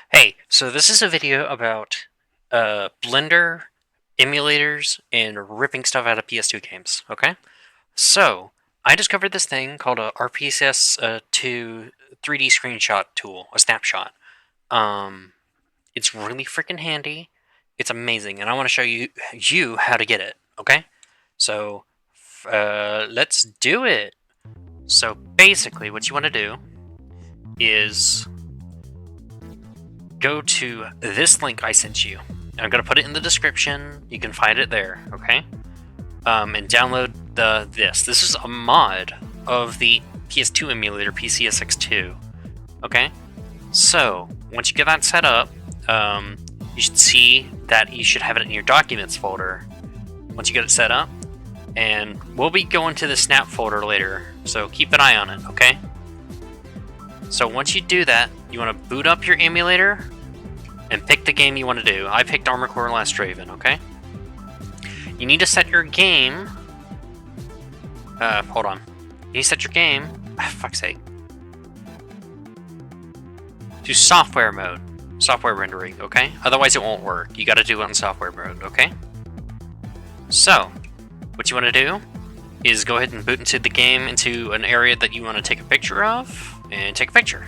Hey, so this is a video about Blender, emulators, and ripping stuff out of PS2 games, okay? So, I discovered this thing called a PCSX2 3D screenshot tool, a snapshot. Um, it's really freaking handy, it's amazing, and I want to show you how to get it, okay? So, let's do it! So basically what you want to do is go to this link I sent you. I'm going to put it in the description. You can find it there, okay? And download this. This is a mod of the PS2 emulator, PCSX2, okay? So, once you get that set up, you should see that you should have it in your Documents folder once you get it set up. And we'll be going to the Snap folder later, so keep an eye on it, okay? So once you do that, you want to boot up your emulator and pick the game you want to do. I picked Armored Core Last Draven, okay? You need to set your game... hold on. You need to set your game... fuck's sake. To software mode. Software rendering, okay? Otherwise it won't work. You gotta do it in software mode, okay? So, what you want to do is go ahead and boot into the game into an area that you want to take a picture of, and take a picture.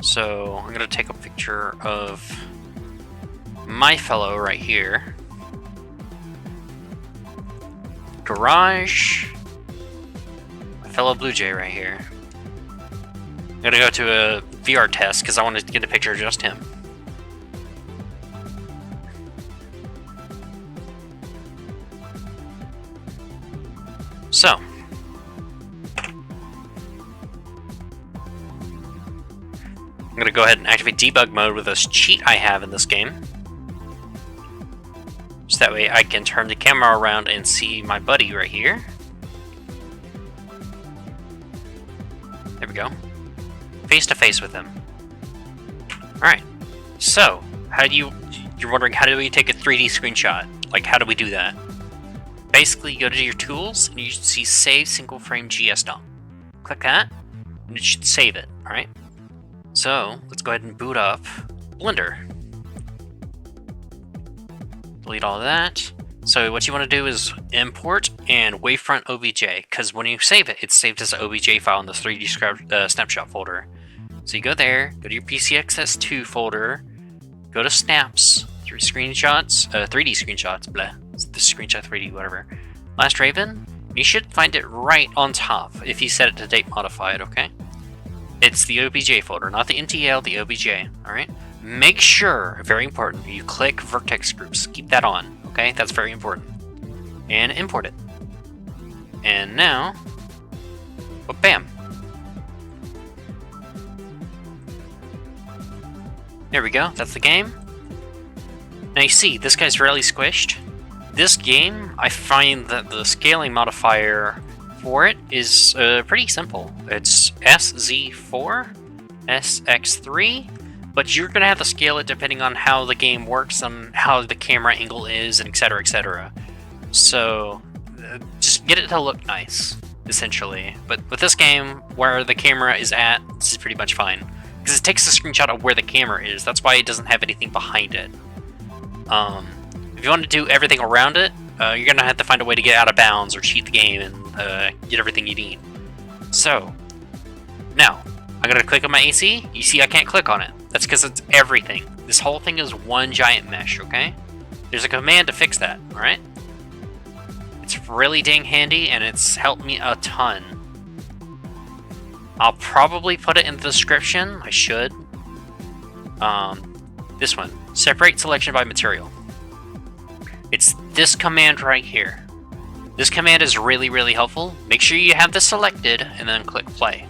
So I'm gonna take a picture of my fellow right here. Garage. My fellow Blue Jay right here. I'm gonna go to a VR test because I want to get a picture of just him. So, I'm going to go ahead and activate debug mode with this cheat I have in this game. So that way I can turn the camera around and see my buddy right here. There we go. Face to face with him. Alright, so, you're wondering how do we take a 3D screenshot? Like, how do we do that? Basically, you go to your tools, and you should see Save Single Frame GS-DOM. Click that, and it should save it, alright? So, let's go ahead and boot up Blender. Delete all of that. So what you want to do is import and wavefront OBJ, because when you save it, it's saved as an OBJ file in the 3D snapshot folder. So you go there, go to your PCSX2 folder, go to snaps, 3D screenshots, blah. The screenshot 3D, whatever. Last Draven, you should find it right on top if you set it to date modified, okay? It's the OBJ folder, not the NTL, the OBJ, alright? Make sure, very important, you click vertex groups. Keep that on, okay? That's very important. And import it. And now, well, bam. There we go, that's the game. Now you see, this guy's really squished. This game, I find that the scaling modifier for it is pretty simple. It's SZ4 SX3, but you're going to have to scale it depending on how the game works and how the camera angle is, and etc, etc. So, just get it to look nice, essentially. But with this game, where the camera is at, this is pretty much fine. Because it takes a screenshot of where the camera is, that's why it doesn't have anything behind it. If you want to do everything around it, you're going to have to find a way to get out of bounds or cheat the game and get everything you need. So, now, I'm going to click on my AC. You see I can't click on it. That's because it's everything. This whole thing is one giant mesh, okay? There's a command to fix that, alright? It's really dang handy, and it's helped me a ton. I'll probably put it in the description. I should. This one. Separate selection by material. It's this command right here. This command is really, really helpful. Make sure you have this selected, and then click play.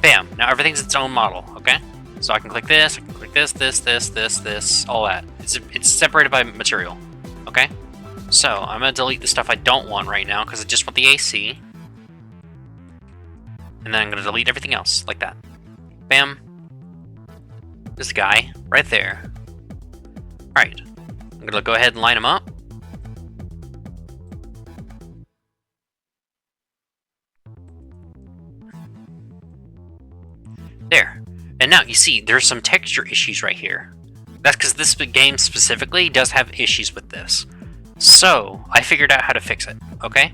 Bam! Now everything's its own model, okay? So I can click this, I can click this, all that. It's separated by material, okay? So I'm gonna delete the stuff I don't want right now, because I just want the AC. And then I'm gonna delete everything else, like that. Bam. This guy, right there. Alright. I'm gonna go ahead and line them up. There. And now you see there's some texture issues right here. That's because this game specifically does have issues with this. So I figured out how to fix it, okay?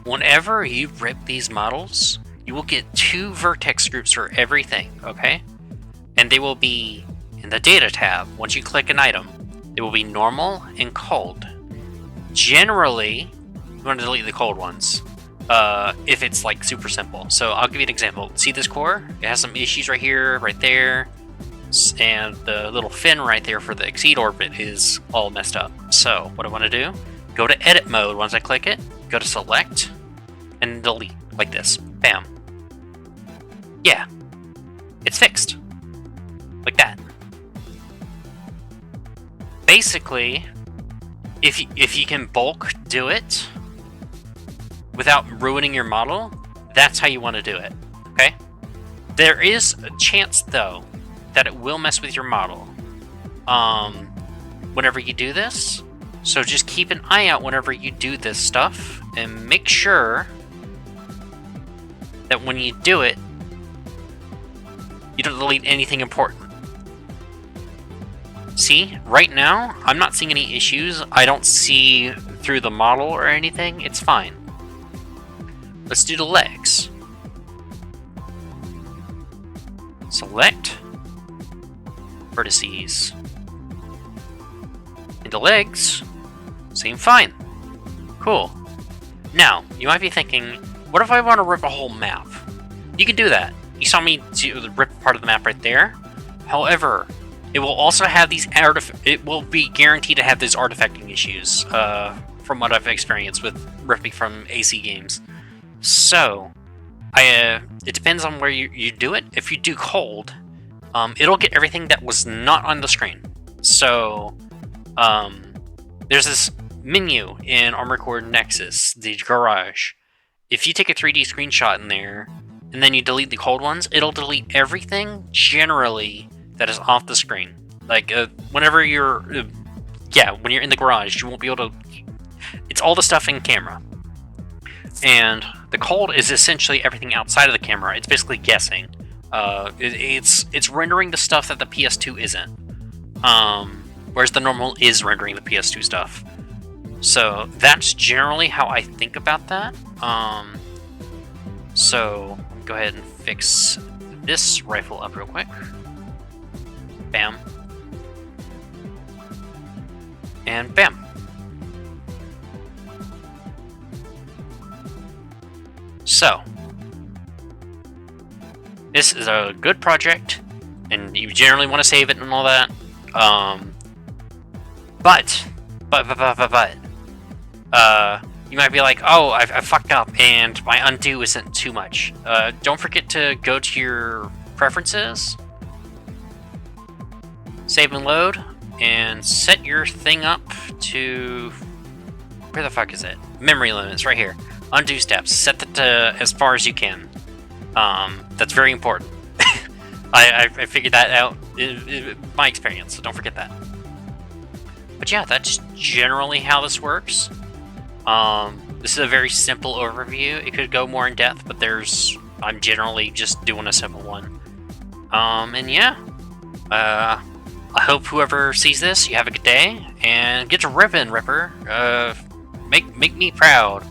Whenever you rip these models, you will get 2 vertex groups for everything, okay? And they will be in the data tab. Once you click an item, they will be normal and cold. Generally, you want to delete the cold ones if it's like super simple. So I'll give you an example. See this core? It has some issues right here, right there, and the little fin right there for the exceed orbit is all messed up. So what I want to do, go to edit mode. Once I click it, go to select and delete like this. Bam. Yeah, it's fixed like that. Basically, if you can bulk do it without ruining your model, that's how you want to do it, okay? There is a chance, though, that it will mess with your model whenever you do this. So just keep an eye out whenever you do this stuff, and make sure that when you do it, you don't delete anything important. See, right now, I'm not seeing any issues. I don't see through the model or anything. It's fine. Let's do the legs. Select vertices. And the legs seem fine. Cool. Now, you might be thinking, what if I want to rip a whole map? You can do that. You saw me rip part of the map right there. However, it will also have these it will be guaranteed to have these artifacting issues, from what I've experienced with ripping from AC games. So, it depends on where you do it. If you do cold, it'll get everything that was not on the screen. So, there's this menu in Armored Core Nexus, the garage. If you take a 3D screenshot in there, and then you delete the cold ones, it'll delete everything, generally, that is off the screen. Like, whenever you're... when you're in the garage, you won't be able to... It's all the stuff in camera. And the cold is essentially everything outside of the camera. It's basically guessing. It's rendering the stuff that the PS2 isn't. Whereas the normal is rendering the PS2 stuff. So, that's generally how I think about that. So, go ahead and fix this rifle up real quick. Bam. And bam. So, this is a good project, and you generally want to save it and all that. But, you might be like, oh, I fucked up, and my undo isn't too much. Don't forget to go to your preferences, save and load, and set your thing up to... Where the fuck is it? Memory limits, right here. Undo steps. Set that to as far as you can. That's very important. I figured that out in my experience, so don't forget that. But yeah, that's generally how this works. This is a very simple overview. It could go more in depth, but I'm generally just doing a simple one. And yeah, I hope whoever sees this, you have a good day, and get to rippin', Ripper. Make me proud.